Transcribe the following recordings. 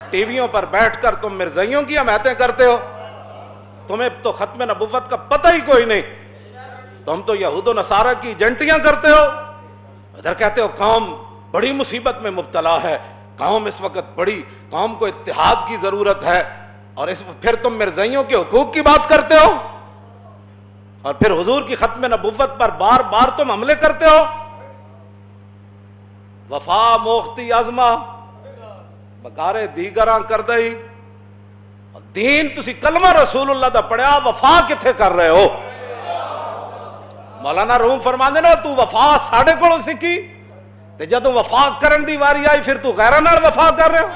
T ویوں پر بیٹھ کر تم مرزائیوں کی حمایتیں کرتے ہو، تمہیں تو ختم نبوت کا پتہ ہی کوئی نہیں، تم تو یہود و نصارہ کی ایجنٹیاں کرتے ہو، ادھر کہتے ہو قوم بڑی مصیبت میں مبتلا ہے، قوم اس وقت بڑی، قوم کو اتحاد کی ضرورت ہے، اور پھر تم مرزائیوں کے حقوق کی بات کرتے ہو، اور پھر حضور کی ختم نبوت پر بار بار تم حملے کرتے ہو۔ وفا موختی ازما بکارے دیگراں کر دئی، دین تسی کلمہ رسول اللہ دا پڑھیا، وفا کتھے کر رہے ہو؟ مولانا روم فرماندے نا تو وفا ساڑھے کولوں سکھی تے جدوں وفا کرن دی واری آئی پھر تو غیراں نال وفا کر رہے ہو۔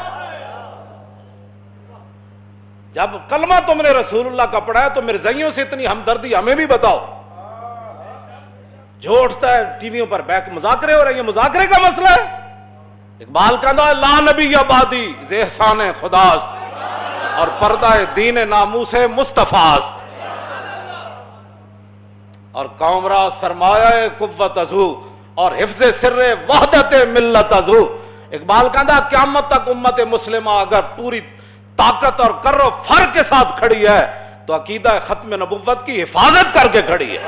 جب کلمہ تم نے رسول اللہ کا پڑھا ہے تو مرزائیوں سے اتنی ہمدردی ہمیں بھی بتاؤ۔ جو اٹھتا ہے ٹی ویوں پر بیک مذاکرے ہو رہے ہیں، یہ مذاکرے کا مسئلہ ہے۔ اقبال کہتا ہے لا نبی آبادی ز احسان خداست، اور پردہ دین ناموس مصطفیٰ است، اور قوم را سرمایہ قوت ازو، اور حفظ سر وحدت ملت ازو۔ اقبال کہتا ہے قیامت تک امت مسلمہ اگر پوری طاقت اور کر و فر کے ساتھ کھڑی ہے تو عقیدہ ختم نبوت کی حفاظت کر کے کھڑی ہے۔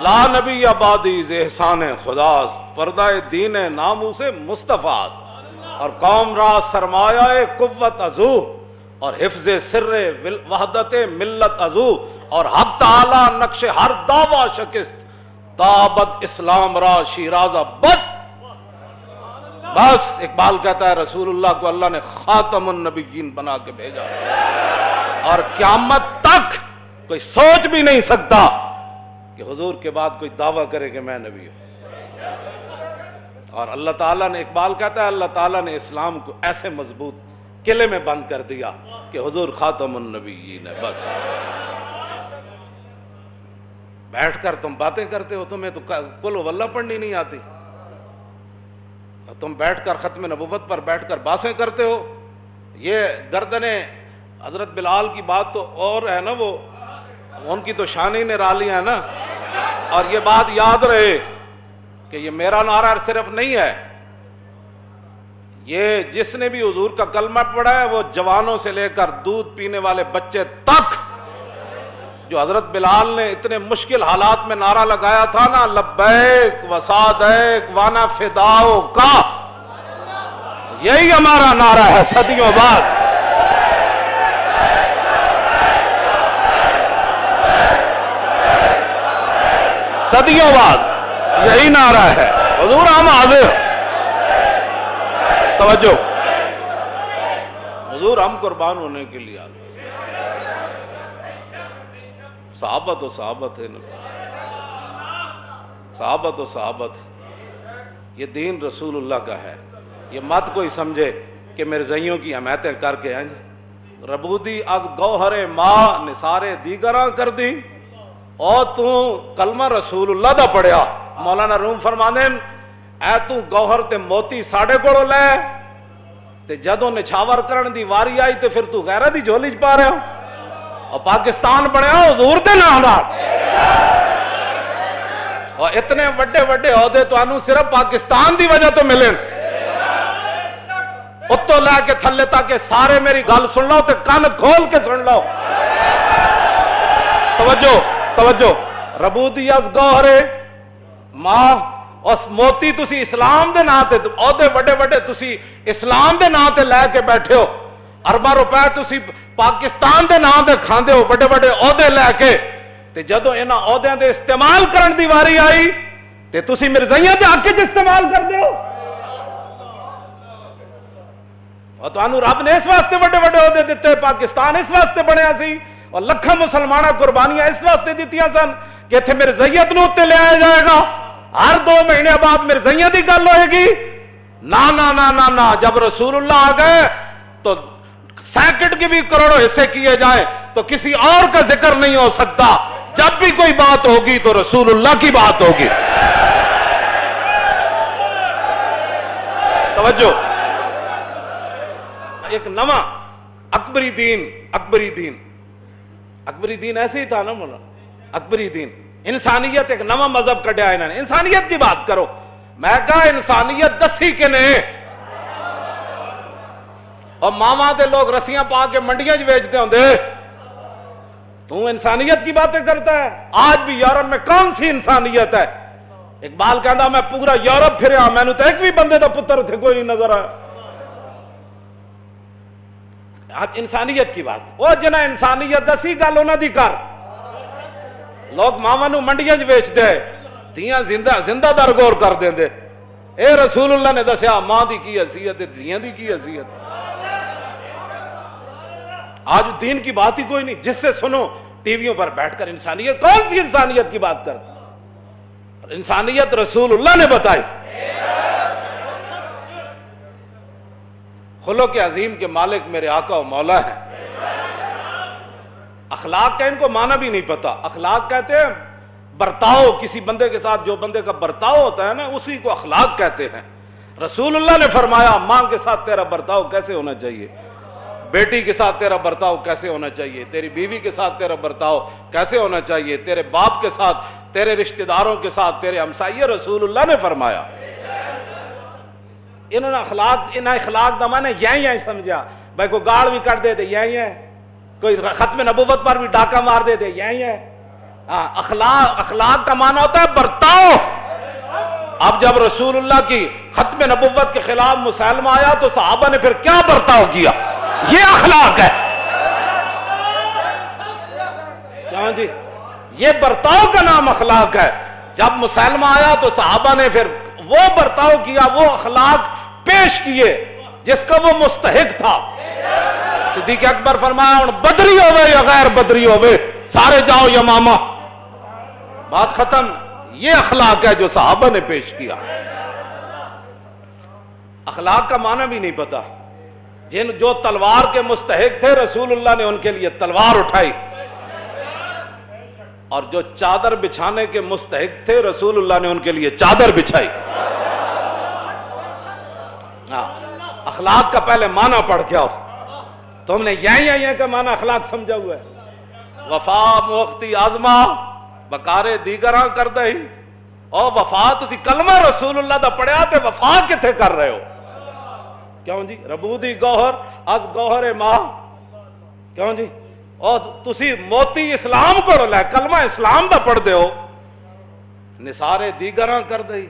لا نبی آبادی ز احسان خداست، پردہ دین ناموس مصطفیٰ، اور قوم را سرمایہ قوت ازو، اور حفظ سر وحدت ملت ازو، اور حق تعالی نقش ہر دعویٰ شکست، تابت اسلام را شیرازہ بست۔ بس اقبال کہتا ہے رسول اللہ کو اللہ نے خاتم النبیین بنا کے بھیجا، اور قیامت تک کوئی سوچ بھی نہیں سکتا کہ حضور کے بعد کوئی دعویٰ کرے کہ میں نبی ہوں۔ اور اللہ تعالیٰ نے، اقبال کہتا ہے اللہ تعالیٰ نے اسلام کو ایسے مضبوط قلعے میں بند کر دیا کہ حضور خاتم النبیین ہے۔ بس بیٹھ کر تم باتیں کرتے ہو، تمہیں تو قل واللہ پڑھنی نہیں آتی، اور تم بیٹھ کر ختم نبوت پر بیٹھ کر باتیں کرتے ہو۔ یہ گردنیں حضرت بلال کی بات تو اور ہے نا، وہ ان کی تو شان ہی نرالی ہے نا۔ اور یہ بات یاد رہے کہ یہ میرا نعرہ صرف نہیں ہے، یہ جس نے بھی حضور کا کلمہ پڑھا ہے وہ جوانوں سے لے کر دودھ پینے والے بچے تک، جو حضرت بلال نے اتنے مشکل حالات میں نعرہ لگایا تھا نا، لبیک و سعدیک وانا فداؤ کا، یہی ہمارا نعرہ ہے صدیوں بعد۔ صدیوں بعد یہی نعرہ ہے، حضور ہم حاضر، توجہ، حضور ہم قربان ہونے کے لیے حاضر۔ صحابت و صحابت ہے، صحابت و صحابت، یہ دین رسول اللہ کا ہے۔ یہ مت کوئی سمجھے کہ مرزائیوں کی حمایتیں کر کے ہیں جی ربودی از گوہر ماں نثارے دیگراں کر دی، اور تو کلمہ رسول اللہ دا پڑھیا۔ مولانا روم فرماندے اے تو گوہر تے موتی ساڑھے کوڑوں لے تے جدوں نچھاور کرن دی واری آئی تے پھر تو غیرہ دی جھولی چ پا رہے ہو، اور پاکستان بنیا حضور دے نام دا، اور اتنے وڈے وڈے عہدے تو انہوں صرف پاکستان دی وجہ تو ملیں۔ اتو لے کے تھلے تاکہ سارے میری گل سن لو تے کان کھول کے سن لو۔ توجہ توجہ، ربودی از گوہرے ماں، اس موتی تسی اسلام دے نام تے عہدے وڈے وڈے تسی اسلام دے نام تے لے کے بیٹھے ہو، ارباں روپے تسی پاکستان دے نام تے کھاندے ہو وڈے وڈے عہدے لے کے، تے جدوں انہاں عہدیاں دے استعمال کرن دی واری آئی تے تسی مرزائیاں دے حق وچ استعمال کردے ہو۔ اور تانوں رب نے اس واسطے وڈے وڈے عہدے دتے، پاکستان اس واسطے بنیا سی، اور لکھاں مسلمانہ قربانیاں اس واسطے دیتیاں سن کہ اتنے مرزائیت نو تے لے آیا جائے گا، ہر 2 مہینے بعد مرزائیاں دی گل ہوئے گی۔ نا نا نا نا نا، جب رسول اللہ آ گئے تو سیکنڈ کے بھی کروڑوں حصے کیے جائیں تو کسی اور کا ذکر نہیں ہو سکتا، جب بھی کوئی بات ہوگی تو رسول اللہ کی بات ہوگی۔ توجہ. ایک نواں اکبری دین ایسے ہی تھا نا مولا. اکبری دین انسانیت ایک نواں مذہب کڈیا انہوں نے. انسانیت کی بات کرو. میں کہا انسانیت دسی کے نے اور ماما دے لوگ رسیاں پا کے منڈیاں ویچتے ہوں دے. تو انسانیت کی باتیں کرتا ہے. آج بھی یورپ میں کون سی انسانیت ہے؟ اقبال کہندا میں پورا یورپ پھریا میں نے تو ایک بھی بندے دا پتر اتنے کوئی نہیں نظر آیا. انسانیت کی بات وہ جنہ انسانیت دسی گل انہاں دی کر. لوگ ماما نو منڈیاں ویچ دے دھیاں زندہ در غور کر دیں دے. اے رسول اللہ نے دسیا ماں دی کی حیثیت ہے دھیاں دی کی حیثیت. آج دین کی بات ہی کوئی نہیں. جس سے سنو ٹی ویوں پر بیٹھ کر انسانیت. کون سی انسانیت کی بات کرتا؟ انسانیت رسول اللہ نے بتائی. خلق عظیم کے مالک میرے آقا و مولا ہیں. اخلاق کا ان کو معنی بھی نہیں پتا. اخلاق کہتے ہیں برتاؤ. کسی بندے کے ساتھ جو بندے کا برتاؤ ہوتا ہے نا اسی کو اخلاق کہتے ہیں. رسول اللہ نے فرمایا ماں کے ساتھ تیرا برتاؤ کیسے ہونا چاہیے, بیٹی کے ساتھ تیرا برتاؤ کیسے ہونا چاہیے, تیری بیوی کے ساتھ تیرا برتاؤ کیسے ہونا چاہیے, تیرے باپ کے ساتھ, تیرے رشتہ داروں کے ساتھ, تیرے ہمسائیے. رسول اللہ نے فرمایا. انہوں نے اخلاق دا معنی یہی سمجھا. بھائی کوئی گاڑ بھی کر دے دے یہی ہے, کوئی ختم نبوت پر بھی ڈاکہ مار دے دے یہی ہے. اخلاق کا معنی ہوتا ہے برتاؤ. اب جب رسول اللہ کی ختم نبوت کے خلاف مسلمہ آیا تو صحابہ نے پھر کیا برتاؤ کیا؟ یہ اخلاق ہے. کیوں جی یہ برتاؤ کا نام اخلاق ہے. جب مسلمہ آیا تو صحابہ نے پھر وہ برتاؤ کیا, وہ اخلاق پیش کیے جس کا وہ مستحق تھا. صدیق اکبر فرمایا ہن بدری ہوئے یا غیر بدری ہوئے سارے جاؤ یمامہ. بات ختم. یہ اخلاق ہے جو صحابہ نے پیش کیا. اخلاق کا معنی بھی نہیں پتا. جو تلوار کے مستحق تھے رسول اللہ نے ان کے لیے تلوار اٹھائی, اور جو چادر بچھانے کے مستحق تھے رسول اللہ نے ان کے لیے چادر بچھائی. اخلاق کا پہلے معنی پڑھ کے آؤ. تم نے یہی کا معنی اخلاق سمجھا ہوا ہے. وفا موختی آزما بکارے دیگراں کر دہی. اور وفا تسی کلمہ رسول اللہ دا پڑھیا تے وفا کتھے کر رہے ہو؟ کیوں جی ربودی گوہر از گوہر ماں. کیوں جی اور تسی موتی اسلام کو لے کلمہ اسلام دا پڑھ دے ہو نثارے دیگراں کر دئی.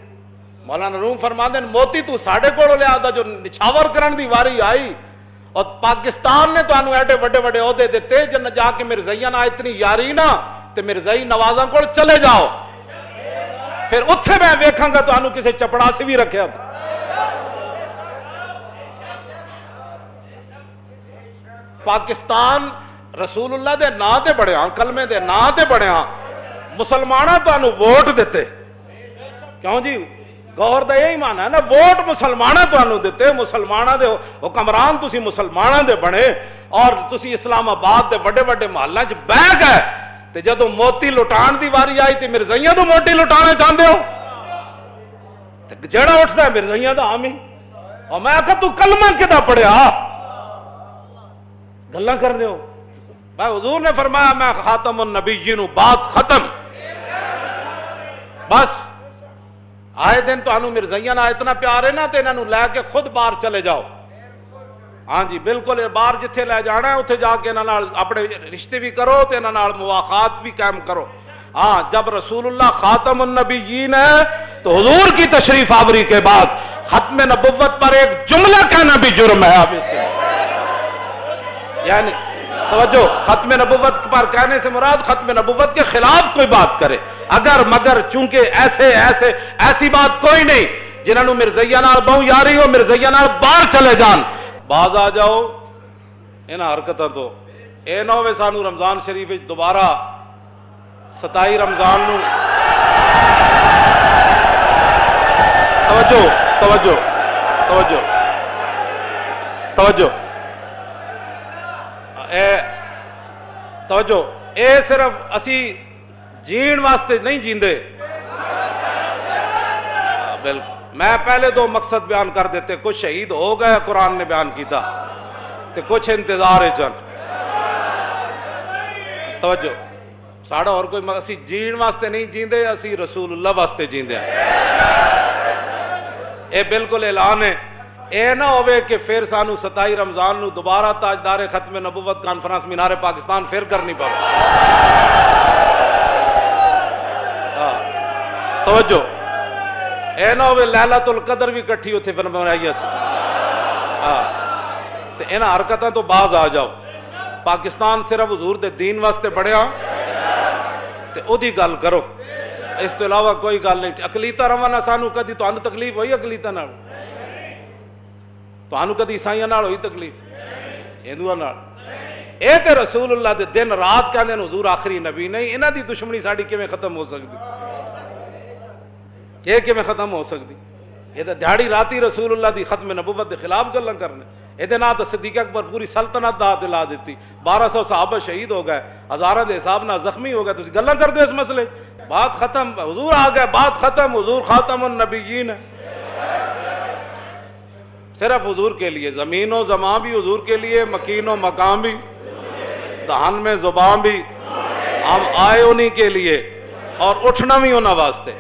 مولانا روم فرماندے موتی تو ساڑھے کو لے آدھا جو نچھاور کرن دی واری آئی. اور پاکستان نے تو انہوں ایڈے وڈے وڈے عہدے دیتے جن جا کے مرزائیاں نہ اتنی یاری نہ تے مرزائی نوازاں کو چلے جاؤ. پھر اتھے میں ویکھاں گا تو انہوں کسے چپڑا سے بھی رکھے تھا. پاکستان رسول اللہ دے نا تے بڑے ہاں کلمے دے نا تے بڑے ہاں مسلمانہ تو انہوں ووٹ دیتے. کیوں جی گور دا یہی معنی ہے نا ووٹ مسلمانہ تو انہوں دیتے. مسلمانہ دے حکمران تسی مسلمانہ دے بنے اور تسی اسلام آباد دے وڈے وڈے محلہ چ بہ گئے تے جدو موتی لٹان دی واری آئی تے مرزائیاں تو موتی لٹانے چاہتے ہو تے جڑا اٹھتا ہے مرزائیاں دا حامی. اور میں کہا تو کلمہ کدا پڑھیا گلاں کر دے ہو. بھائی حضور نے فرمایا میں خاتم النبیین ہوں بات ختم. بس آئے دن تو انہوں مرزائیاں نہ اتنا پیار ہے نا تے انہوں لے کے خود باہر چلے جاؤ. ہاں جی بالکل باہر جتھے لے جانا ہے اتھے جا کے انہوں اپنے رشتے بھی کرو تے انہوں مواخات بھی قائم کرو. ہاں جب رسول اللہ خاتم النبیین ہے تو حضور کی تشریف آوری کے بعد ختم نبوت پر ایک جملہ کہنا بھی جرم ہے. آپ اس کے یعنی توجہ ختم نبوت پر کہنے سے مراد ختم نبوت کے خلاف کوئی بات کرے اگر مگر چونکہ ایسی بات کوئی نہیں جنہوں مرزائیاں نال بہو یاری ہو مرزائیاں نال باہر چلے جان. باز آ جاؤ انہاں حرکتاں تو. اے نہ ہوئے سانو رمضان شریف دوبارہ 27 رمضان نو توجہ توجہ توجہ توجہ توجہ اے صرف اسی جین واسطے نہیں جیندے. بالکل میں پہلے دو مقصد بیان کر دیتے، کچھ شہید ہو گئے قرآن نے بیان کیتا تے کچھ انتظار چن توجہ ساڑا اور کوئی اسی جین واسطے نہیں جیندے، اسی رسول اللہ واسطے جیندے ہیں۔ اے بالکل اعلان ہے، اے نہ ہوئے کہ پھر سانو 27 رمضان نو دوبارہ تاجدار ختم نبوت کانفرنس مینار پاکستان پھر کرنی پڑے۔ توجہ اے نہ ہوئے لیلۃ القدر بھی کٹھی ہوتے پھر منائی اسی تے انہاں حرکتاں تو باز آ جاؤ۔ پاکستان صرف حضور دے دین واسطے بڑھیا تے او دی گل کرو، اس تو علاوہ کوئی گل نہیں۔ اقلیتاں روانا سانو کدی تانوں تکلیف ہوئی اقلیتاں نال؟ تانوں کدی عیسائیاں نال ہوئی تکلیف؟ ہندوؤں نال؟ اے تے رسول اللہ دے دن رات کہندے حضور آخری نبی نہیں، انہاں دی دشمنی ساڈی کیویں ختم ہو سکدی؟ یہ کیویں ختم ہو سکدی؟ یہ تے دیہڑی راتی رسول اللہ دی ختم نبوت دے خلاف گلاں کرنے۔ یہ نہ تو صدیق اکبر پوری سلطنت دا دلا دیتی، 1200 صحابہ شہید ہو گئے، ہزاراں دے حساب نہ زخمی ہو گئے، تسی گلاں کردے اس مسئلے؟ بات ختم، حضور آ گئے، بات ختم، حضور خاتم النبیین ہے۔ صرف حضور کے لیے، زمین و زمان بھی حضور کے لیے، مکین و مقام بھی، دہن میں زبان بھی، ہم آئے انہی کے لیے اور اٹھنا بھی انہاں واسطے۔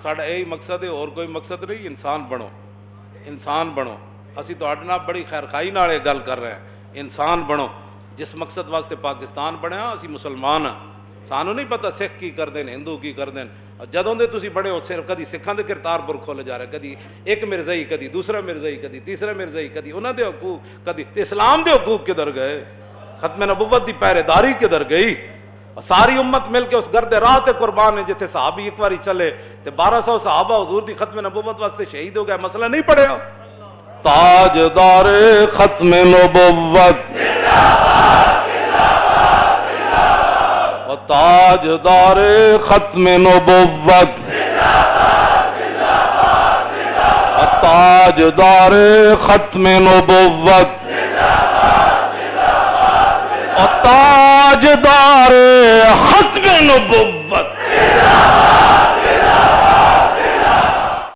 ساڑھا یہی مقصد ہے، اور کوئی مقصد نہیں۔ انسان بنو، انسان بنو۔ اسی تو اڈنا بڑی خیر خائی نال یہ گل کر رہے ہیں، انسان بنو۔ جس مقصد واسطے پاکستان بنیا اسی مسلمان ہاں، سانو نہیں پتہ سکھ کی کر دین، ہندو کی کر دین۔ جدوں دے تسی بڑے ہو صرف کدی سکھاں دے کرتارپور کھولے جا رہے، کدی ایک مرزائی، کدی دوسرا مرزائی، کدی تیسرا مرزائی، کدی انہاں دے حقوق، کدی اسلام دے حقوق کدھر گئے؟ ختم نبوت دی پہرے داری کدھر گئی؟ ساری امت مل کے اس گرد راہ تے قربان ہے جتھے صحابی ایک باری چلے تے 1200 صحابہ حضور دی ختم نبوت واسطے شہید ہو گئے، مسئلہ نہیں پڑھیا؟ تاجدار ختم نبوت و تاجدار ختم نبوت و تاجدار ختم نبوت و تاجدار ختم نبوت